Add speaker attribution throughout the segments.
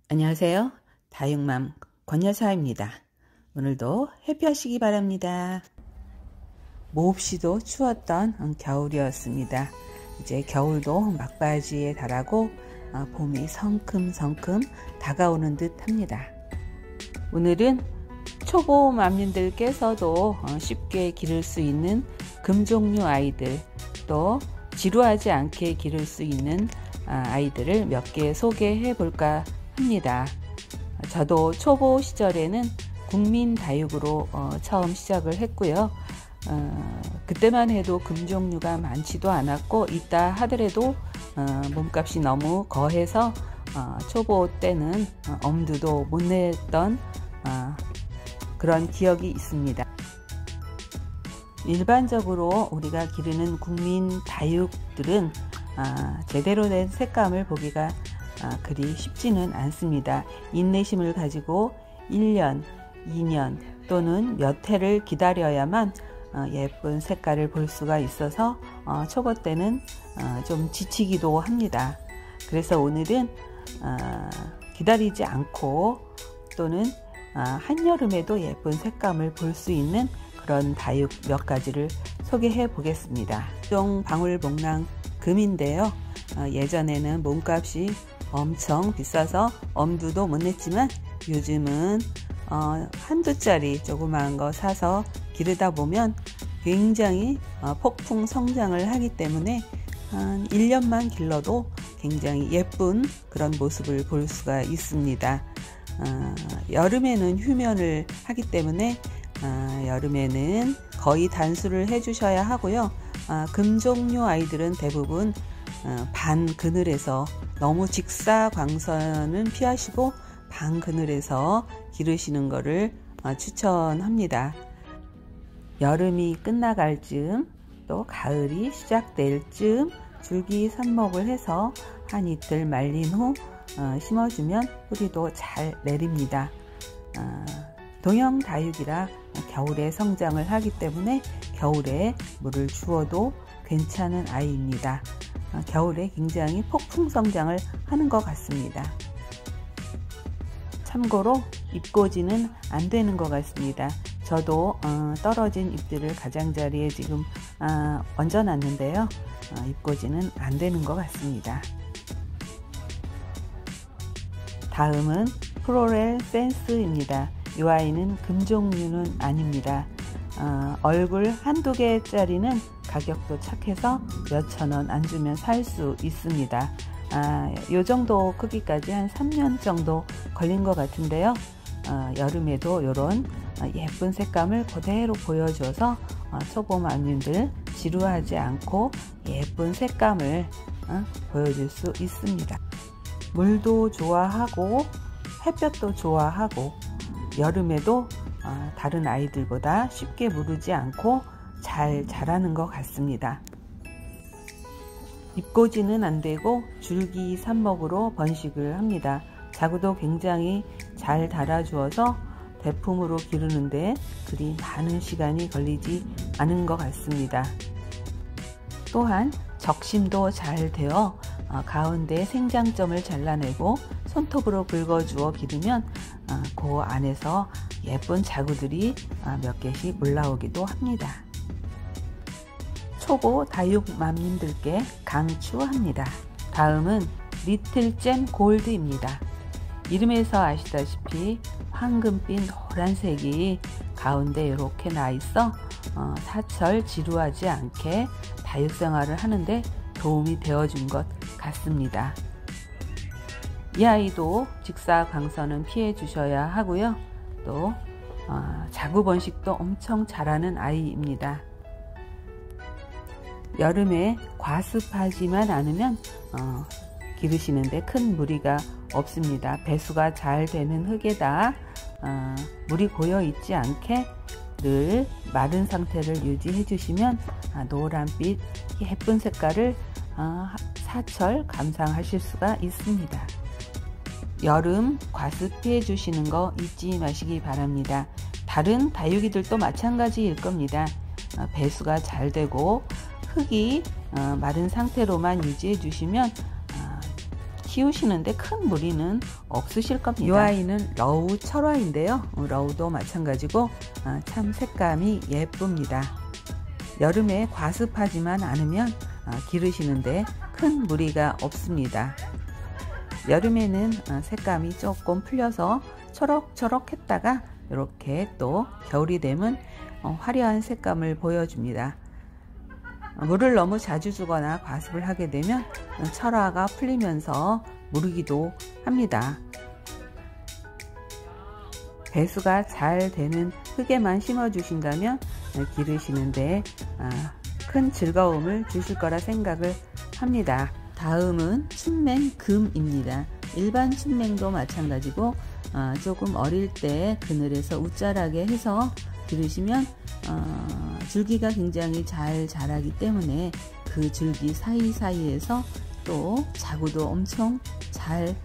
Speaker 1: 안녕하세요. 다육맘 권여사입니다. 오늘도 해피하시기 바랍니다. 몹시도 추웠던 겨울이었습니다. 이제 겨울도 막바지에 달하고 봄이 성큼성큼 다가오는 듯 합니다. 오늘은 초보 맘님들께서도 쉽게 기를 수 있는 금종류 아이들, 또 지루하지 않게 기를 수 있는 아이들을 몇 개 소개해 볼까 합니다. 저도 초보 시절에는 국민 다육으로 처음 시작을 했고요. 그때만 해도 금종류가 많지도 않았고, 있다 하더라도 몸값이 너무 거해서 초보 때는 엄두도 못 냈던 그런 기억이 있습니다. 일반적으로 우리가 기르는 국민 다육들은 제대로 된 색감을 보기가 그리 쉽지는 않습니다. 인내심을 가지고 1년, 2년 또는 몇 해를 기다려야만 예쁜 색깔을 볼 수가 있어서 초보 때는 좀 지치기도 합니다. 그래서 오늘은 기다리지 않고 또는 한여름에도 예쁜 색감을 볼 수 있는 그런 다육 몇 가지를 소개해 보겠습니다. 종 방울복랑 금인데요. 예전에는 몸값이 엄청 비싸서 엄두도 못 냈지만 요즘은 한두짜리 조그마한 거 사서 기르다 보면 굉장히 폭풍 성장을 하기 때문에 한 1년만 길러도 굉장히 예쁜 그런 모습을 볼 수가 있습니다. 여름에는 휴면을 하기 때문에 여름에는 거의 단수를 해 주셔야 하고요. 금종류 아이들은 대부분 반그늘에서, 너무 직사광선은 피하시고 반그늘에서 기르시는 것을 추천합니다. 여름이 끝나갈 즈음, 또 가을이 시작될 즈음 줄기 삽목을 해서 한 이틀 말린 후 심어주면 뿌리도 잘 내립니다. 동형 다육이라 겨울에 성장을 하기 때문에 겨울에 물을 주어도 괜찮은 아이입니다. 겨울에 굉장히 폭풍 성장을 하는 것 같습니다. 참고로 잎꽂이는 안 되는 것 같습니다. 저도 떨어진 잎들을 가장자리에 지금 얹어놨는데요. 잎꽂이는 안 되는 것 같습니다. 다음은 프로렐 센스입니다. 이 아이는 금종류는 아닙니다. 얼굴 한두 개짜리는 가격도 착해서 몇천 원 안 주면 살 수 있습니다. 요 정도 크기까지 한 3년 정도 걸린 것 같은데요. 여름에도 이런 예쁜 색감을 그대로 보여줘서 초보 맘님들 지루하지 않고 예쁜 색감을 보여줄 수 있습니다. 물도 좋아하고 햇볕도 좋아하고 여름에도 다른 아이들보다 쉽게 무르지 않고 잘 자라는 것 같습니다. 잎꽂이는 안 되고 줄기 삽목으로 번식을 합니다. 자구도 굉장히 잘 달아주어서 대품으로 기르는데 그리 많은 시간이 걸리지 않은 것 같습니다. 또한 적심도 잘 되어 가운데 생장점을 잘라내고 손톱으로 긁어주어 기르면 그 안에서 예쁜 자구들이 몇 개씩 올라오기도 합니다. 초보 다육맘님들께 강추합니다. 다음은 리틀잼 골드입니다. 이름에서 아시다시피 황금빛 노란색이 가운데 이렇게 나 있어 사철 지루하지 않게 다육생활을 하는데 도움이 되어준 것 같습니다. 이 아이도 직사광선은 피해 주셔야 하고요. 또 자구 번식도 엄청 잘하는 아이입니다. 여름에 과습하지만 않으면 기르시는데 큰 무리가 없습니다. 배수가 잘 되는 흙에다 물이 고여 있지 않게 늘 마른 상태를 유지해 주시면 노란빛 예쁜 색깔을 사철 감상하실 수가 있습니다. 여름 과습 피해 주시는 거 잊지 마시기 바랍니다. 다른 다육이들도 마찬가지일 겁니다. 배수가 잘 되고 흙이 마른 상태로만 유지해 주시면 키우시는데 큰 무리는 없으실 겁니다. 이 아이는 러우 철화인데요. 러우도 마찬가지고 참 색감이 예쁩니다. 여름에 과습하지만 않으면 기르시는데 큰 무리가 없습니다. 여름에는 색감이 조금 풀려서 초록초록 했다가 이렇게 또 겨울이 되면 화려한 색감을 보여줍니다. 물을 너무 자주 주거나 과습을 하게 되면 철화가 풀리면서 무르기도 합니다. 배수가 잘 되는 흙에만 심어 주신다면 기르시는데 큰 즐거움을 주실 거라 생각을 합니다. 다음은 춘맹금입니다. 일반 춘맹도 마찬가지고 조금 어릴 때 그늘에서 웃자라게 해서 기르시면 줄기가 굉장히 잘 자라기 때문에 그 줄기 사이사이에서 또 자구도 엄청 잘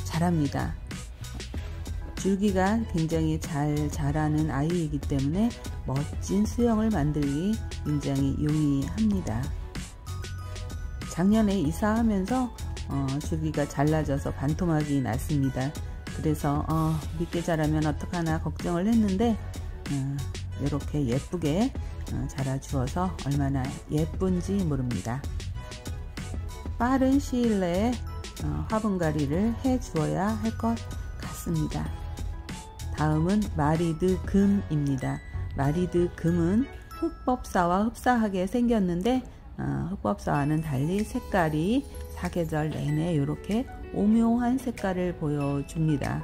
Speaker 1: 자랍니다. 줄기가 굉장히 잘 자라는 아이이기 때문에 멋진 수영을 만들기 굉장히 용이합니다. 작년에 이사하면서 줄기가 잘라져서 반토막이 났습니다. 그래서 늦게 자라면 어떡하나 걱정을 했는데 이렇게 예쁘게 자라주어서 얼마나 예쁜지 모릅니다. 빠른 시일 내에 화분갈이를 해 주어야 할 것 같습니다. 다음은 마리드 금입니다. 마리드 금은 흑법사와 흡사하게 생겼는데 흑법사와는 달리 색깔이 사계절 내내 이렇게 오묘한 색깔을 보여줍니다.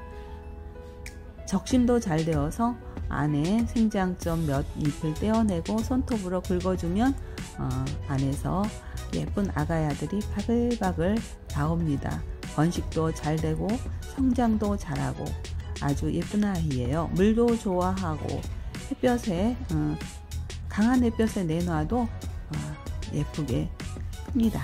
Speaker 1: 적심도 잘 되어서 안에 생장점 몇 잎을 떼어내고 손톱으로 긁어주면 안에서 예쁜 아가야들이 바글바글 나옵니다. 번식도 잘 되고 성장도 잘하고 아주 예쁜 아이예요. 물도 좋아하고 햇볕에 강한 햇볕에 내놔도 예쁘게 큽니다.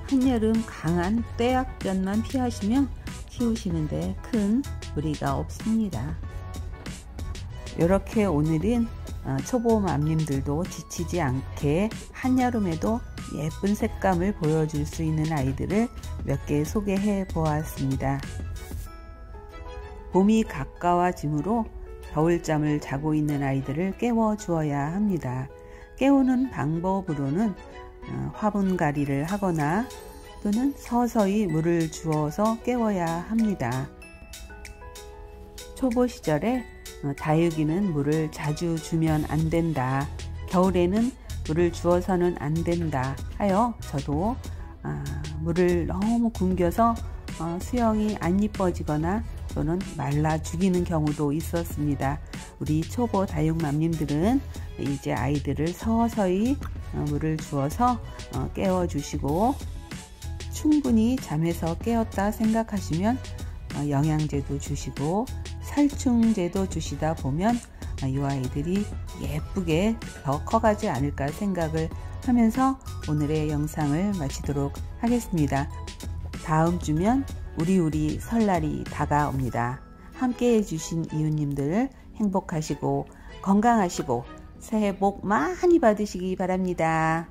Speaker 1: 한여름 강한 떼약볕만 피하시면 키우시는데 큰 무리가 없습니다. 이렇게 오늘은 초보 맘님들도 지치지 않게 한여름에도 예쁜 색감을 보여줄 수 있는 아이들을 몇 개 소개해 보았습니다. 봄이 가까워지므로 겨울잠을 자고 있는 아이들을 깨워 주어야 합니다. 깨우는 방법으로는 화분갈이를 하거나 또는 서서히 물을 주어서 깨워야 합니다. 초보 시절에 다육이는 물을 자주 주면 안 된다, 겨울에는 물을 주어서는 안 된다 하여 저도 물을 너무 굶겨서 수영이 안 이뻐지거나 또는 말라 죽이는 경우도 있었습니다. 우리 초보 다육맘님들은 이제 아이들을 서서히 물을 주어서 깨워주시고 충분히 잠에서 깨었다 생각하시면 영양제도 주시고 살충제도 주시다 보면 이 아이들이 예쁘게 더 커가지 않을까 생각을 하면서 오늘의 영상을 마치도록 하겠습니다. 다음 주면 우리 설날이 다가옵니다. 함께 해주신 이웃님들 행복하시고 건강하시고 새해 복 많이 받으시기 바랍니다.